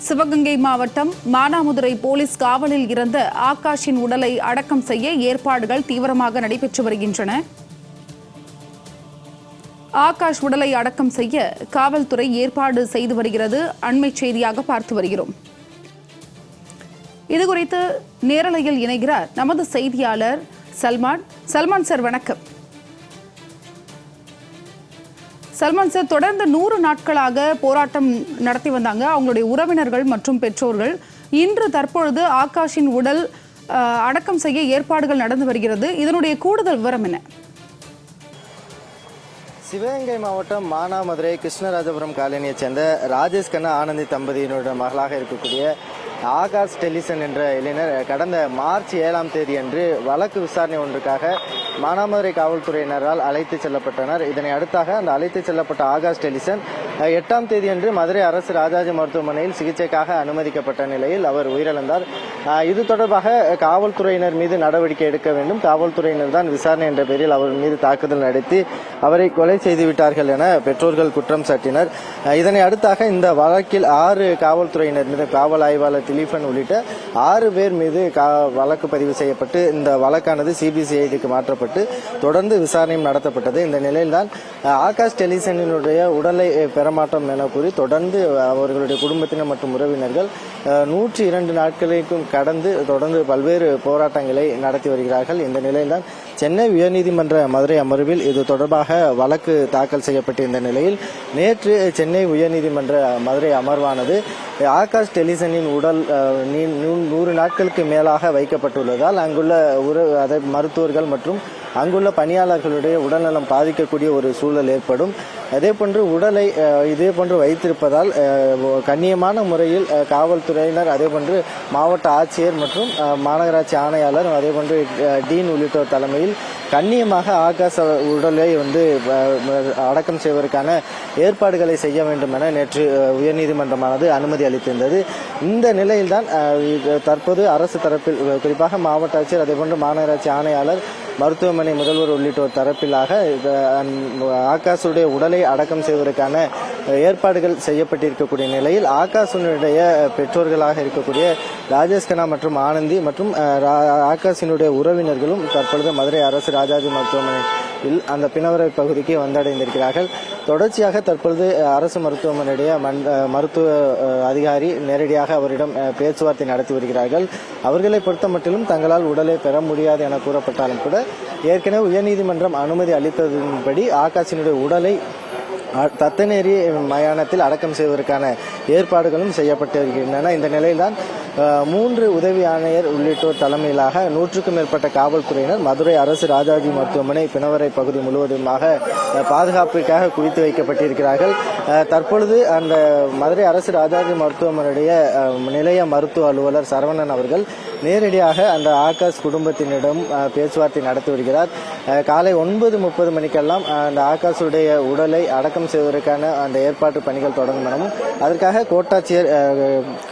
சிவகங்கை மாவட்டம் மானாமதுரை போலீஸ் காவலில் இருந்த ஆகாஷின் உடலை அடக்கம் செய்ய ஏற்பாடுகள் தீவிரமாக நடைபெற்று வருகின்றன. ஆகாஷ் உடலை அடக்கம் செய்ய காவல்துறை ஏற்பாடு செய்து வருகிறது. அண்மை செய்தியாக பார்த்து வருகிறோம். இதுகுறித்து நேரலையில் இணைகிறார் நமது செய்தியாளர் சல்மான். சல்மான் சார், வணக்கம். சல்மான் சார், தொடர்ந்து 100 நாட்களாக போராட்டம் நடத்தி வந்தாங்க அவங்களுடைய உறவினர்கள் மற்றும் பெற்றோர்கள். இன்று தற்பொழுது ஆகாஷின் உடல் அடக்கம் செய்ய ஏற்பாடுகள் நடந்து வருகிறது. இதனுடைய கூடுதல் விவரம் என்ன? சிவகங்கை மாவட்டம் மானாமதுரை கிருஷ்ணராஜபுரம் காலனியைச் சேர்ந்த ராஜேஷ் கண்ணா ஆனந்தி தம்பதியினுடைய மகளாக இருக்கக்கூடிய ஆகாஷ் டெலிசன் என்ற இளைஞர் கடந்த மார்ச் 7ஆம் தேதி அன்று வழக்கு விசாரணை ஒன்றுக்காக மானாமதுரை காவல்துறையினரால் அழைத்து செல்லப்பட்டனர். இதனை அடுத்தாக அந்த அழைத்து செல்லப்பட்ட ஆகாஷ் டெலிசன் 8ஆம் தேதி அன்று மதுரை அரசு ராஜாஜி மருத்துவமனையில் சிகிச்சைக்காக அனுமதிக்கப்பட்ட நிலையில் அவர் உயிரிழந்தார். இது தொடர்பாக காவல்துறையினர் மீது நடவடிக்கை எடுக்க வேண்டும், காவல்துறையினர் தான் விசாரணை என்ற பெயரில் அவர் மீது தாக்குதல் நடத்தி அவரை கொலை செய்துவிட்டார்கள் என பெற்றோர்கள் குற்றம் சாட்டினர். இதனை அடுத்தாக இந்த வழக்கில் 6 காவல்துறையினர் மீது காவல் ஆய்வாளர் திலீபன் உள்ளிட்ட 6 பேர் மீது வழக்கு பதிவு செய்யப்பட்டு இந்த வழக்கானது சிபிசிஐடிக்கு மாற்றப்பட்டு தொடர்ந்து விசாரணையும் நடத்தப்பட்டது. இந்த நிலையில்தான் ஆகாஷ் டெலிசனினுடைய உடலை பெறமாட்டோம் என கூறி தொடர்ந்து அவர்களுடைய குடும்பத்தினர் மற்றும் உறவினர்கள் 102 நாட்களுக்கும் கடந்து தொடர்ந்து பல்வேறு போராட்டங்களை நடத்தி வருகிறார்கள். இந்த நிலையில்தான் சென்னை உயர்நீதிமன்ற மதுரை அமர்வில் இது தொடர்பாக வழக்கு தாக்கல் செய்யப்பட்டிருந்த நிலையில் நேற்று சென்னை உயர்நீதிமன்ற மதுரை அமர்வானது ஆகாஷ் டெலிசனின் உடல் 100 நாட்களுக்கு மேலாக வைக்கப்பட்டுள்ளதால் அங்குள்ள மருத்துவர்கள் மற்றும் அங்குள்ள பணியாளர்களுடைய உடல்நலம் பாதிக்கக்கூடிய ஒரு சூழல் ஏற்படும். அதேபோன்று உடலை இதேபோன்று வைத்திருப்பதால் கண்ணியமான முறையில் காவல்துறையினர், அதேபோன்று மாவட்ட ஆட்சியர் மற்றும் மாநகராட்சி ஆணையாளர், அதேபோன்று டீன் உள்ளிட்டோர் தலைமையில் கண்ணியமாக ஆகாஷ் உடலை அடக்கம் செய்வதற்கான ஏற்பாடுகளை செய்ய வேண்டும் என நேற்று உயர்நீதிமன்றமானது அனுமதி அளித்திருந்தது. இந்த நிலையில்தான் தற்போது அரசு தரப்பில் குறிப்பாக மாவட்ட ஆட்சியர், அதேபோன்று மாநகராட்சி ஆணையாளர், மருத்துவமனை முதல்வர் உள்ளிட்டோர் தரப்பிலாக ஆகாஷுடைய உடலை அடக்கம் செய்வதற்கான ஏற்பாடுகள் செய்யப்பட்டிருக்கக்கூடிய நிலையில் ஆகாஷினுடைய பெற்றோர்களாக இருக்கக்கூடிய ராஜேஷ் கண்ணா மற்றும் ஆனந்தி மற்றும் ஆகாஷினுடைய உறவினர்களும் தற்பொழுது மதுரை அரசு ராஜாஜி மருத்துவமனையில் அந்த பிணவரை பகுதிக்கு வந்தடைந்திருக்கிறார்கள். தொடர்ச்சியாக தற்பொழுது அரசு மருத்துவமனையுடைய மருத்துவ அதிகாரி நேரடியாக அவரிடம் பேச்சுவார்த்தை நடத்தி வருகிறார்கள். அவர்களை பொறுத்த மட்டிலும் தங்களால் உடலை பெற முடியாது என கூறப்பட்டாலும் கூட ஏற்கனவே உயர்நீதிமன்றம் அனுமதி அளித்ததன்படி ஆகாஷினுடைய உடலை தத்தநேரி மயானத்தில் அடக்கம் செய்வதற்கான ஏற்பாடுகளும் செய்யப்பட்டு வருகின்றன. இந்த நிலையில்தான் 3 உதவி ஆணையர் உள்ளிட்டோர் தலைமையிலாக 100க்கும் மேற்பட்ட காவல்துறையினர் மதுரை அரசு ராஜாஜி மருத்துவமனை பிணவரை பகுதி முழுவதுமாக பாதுகாப்பிற்காக குவித்து வைக்கப்பட்டிருக்கிறார்கள். தற்பொழுது அந்த மதுரை அரசு ராஜாஜி மருத்துவமனையுடைய நிலைய மருத்துவ அலுவலர் சரவணன் அவர்கள் நேரடியாக அந்த ஆகாஷ் குடும்பத்தினரிடம் பேச்சுவார்த்தை நடத்தி வருகிறார். காலை 9:30 மணிக்கெல்லாம் அந்த ஆகாஷுடைய உடலை அடக்கம் செய்வதற்கான அந்த ஏற்பாட்டு பணிகள் தொடங்கும் எனவும் அதற்காக கோட்டாட்சியர்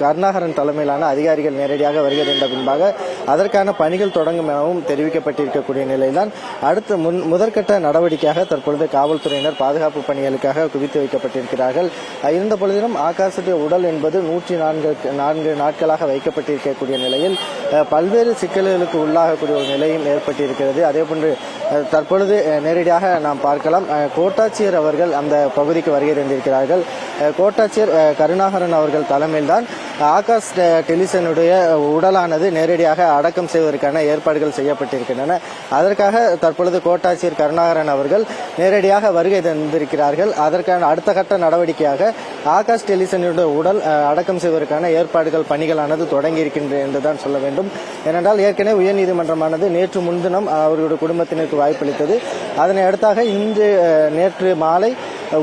கருணாகரன் தலைமையிலான அதிகாரிகள் நேரடியாக வருகின்ற பின்பாக அதற்கான பணிகள் தொடங்கும் எனவும் தெரிவிக்கப்பட்டிருக்கக்கூடிய நிலையில்தான் அடுத்த முதற்கட்ட நடவடிக்கையாக தற்பொழுது காவல்துறையினர் பாதுகாப்பு பணிகளுக்காக குவித்து வைக்கப்பட்டிருக்கிறார்கள். இருந்த பொழுதிலும் ஆகாஷுடைய உடல் என்பது 104 நாட்களாக வைக்கப்பட்டிருக்கக்கூடிய நிலையில் பல்வேறு சிக்கல்களுக்கு உள்ளாகக்கூடிய ஒரு நிலையும் ஏற்பட்டிருக்கிறது. அதேபோன்று தற்பொழுது நேரடியாக நாம் பார்க்கலாம், கோட்டாட்சியர் அவர்கள் அந்த பகுதிக்கு வருகை தந்திருக்கிறார்கள். கோட்டாட்சியர் கருணாகரன் அவர்கள் தலைமையில்தான் ஆகாஷ் டெலிசனுடைய உடலானது நேரடியாக அடக்கம் செய்வதற்கான ஏற்பாடுகள் செய்யப்பட்டிருக்கின்றன. அதற்காக தற்பொழுது கோட்டாட்சியர் கருணாகரன் அவர்கள் நேரடியாக வருகை தந்திருக்கிறார்கள். அதற்கான அடுத்த கட்ட நடவடிக்கையாக ஆகாஷ் டெலிசனுடைய உடல் அடக்கம் செய்வதற்கான ஏற்பாடுகள் பணிகளானது தொடங்கி இருக்கின்றன என்றுதான் சொல்ல வேண்டும். ஏனென்றால் ஏற்கனவே உயர்நீதிமன்றமானது நேற்று முன்தினம் அவர்களுடைய குடும்பத்தினருக்கு வாய்ப்பளித்தது. அதனை அடுத்தாக நேற்று மாலை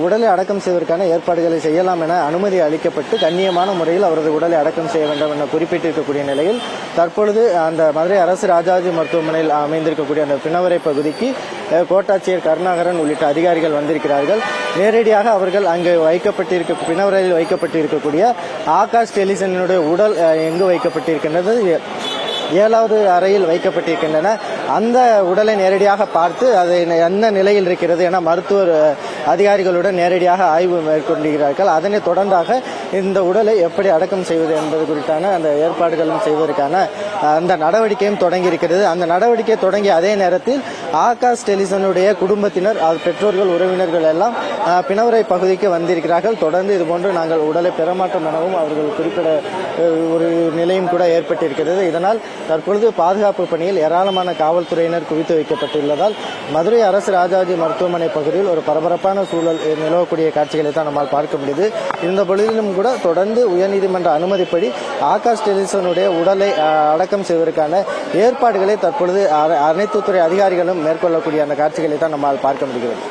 உடலை அடக்கம் செய்வதற்கான ஏற்பாடுகளை செய்யலாம் என அனுமதி அளிக்கப்பட்டு கண்ணியமான முறையில் அவரது உடலை அடக்கம் செய்ய வேண்டும் என குறிப்பிட்டிருக்கக்கூடிய நிலையில் தற்பொழுது அந்த மதுரை அரசு ராஜாஜி மருத்துவமனையில் அமைந்திருக்கக்கூடிய அந்த பிணவரை பகுதிக்கு கோட்டாட்சியர் கருணாகரன் உள்ளிட்ட அதிகாரிகள் வந்திருக்கிறார்கள். நேரடியாக அவர்கள் அங்கு பிணவரையில் வைக்கப்பட்டிருக்கக்கூடிய ஆகாஷ் டெலிசனுடைய உடல் எங்கு வைக்கப்பட்டிருக்கின்றது, 7வது அறையில் வைக்கப்பட்டிருக்கின்றன. அந்த உடலை நேரடியாக பார்த்து அது என்ன நிலையில் இருக்கிறது என மருத்துவர் அதிகாரிகளுடன் நேரடியாக ஆய்வு மேற்கொண்டிருக்கிறார்கள். அதனை தொடர்ந்தாக இந்த உடலை எப்படி அடக்கம் செய்வது என்பது குறித்தான அந்த ஏற்பாடுகளும் செய்வதற்கான அந்த நடவடிக்கையும் தொடங்கி இருக்கிறது. அந்த நடவடிக்கை தொடங்கிய அதே நேரத்தில் ஆகாஷ் டெலிசனுடைய குடும்பத்தினர் பெற்றோர்கள் உறவினர்கள் எல்லாம் பிணவரை பகுதிக்கு வந்திருக்கிறார்கள். தொடர்ந்து இதுபோன்று நாங்கள் உடலை பெறமாட்டோம் எனவும் அவர்கள் குறிப்பிட ஒரு நிலையும் கூட ஏற்பட்டிருக்கிறது. இதனால் தற்பொழுது பாதுகாப்பு பணியில் ஏராளமான காவல்துறையினர் குவித்து வைக்கப்பட்டுள்ளதால் மதுரை அரசு ராஜாஜி மருத்துவமனை பகுதியில் ஒரு பரபரப்பான சூழல் நிலவக்கூடிய காட்சிகளை தான் நம்மால் பார்க்க முடியுது. இந்த பொழுதிலும் கூட தொடர்ந்து உயர்நீதிமன்ற அனுமதிப்படி ஆகாஷ் டெலிசனுடைய உடலை அடக்கம் செய்வதற்கான ஏற்பாடுகளை தற்பொழுது அனைத்து துறை அதிகாரிகளும் மேற்கொள்ளக்கூடிய அந்த காட்சிகளை தான் நம்மால் பார்க்க முடிகிறது.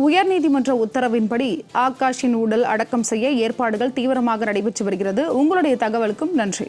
உயர்நீதிமன்ற உத்தரவின்படி ஆகாஷின் உடல் அடக்கம் செய்ய ஏற்பாடுகள் தீவிரமாக நடைபெற்று வருகிறது. உங்களுடைய தகவலுக்கும் நன்றி.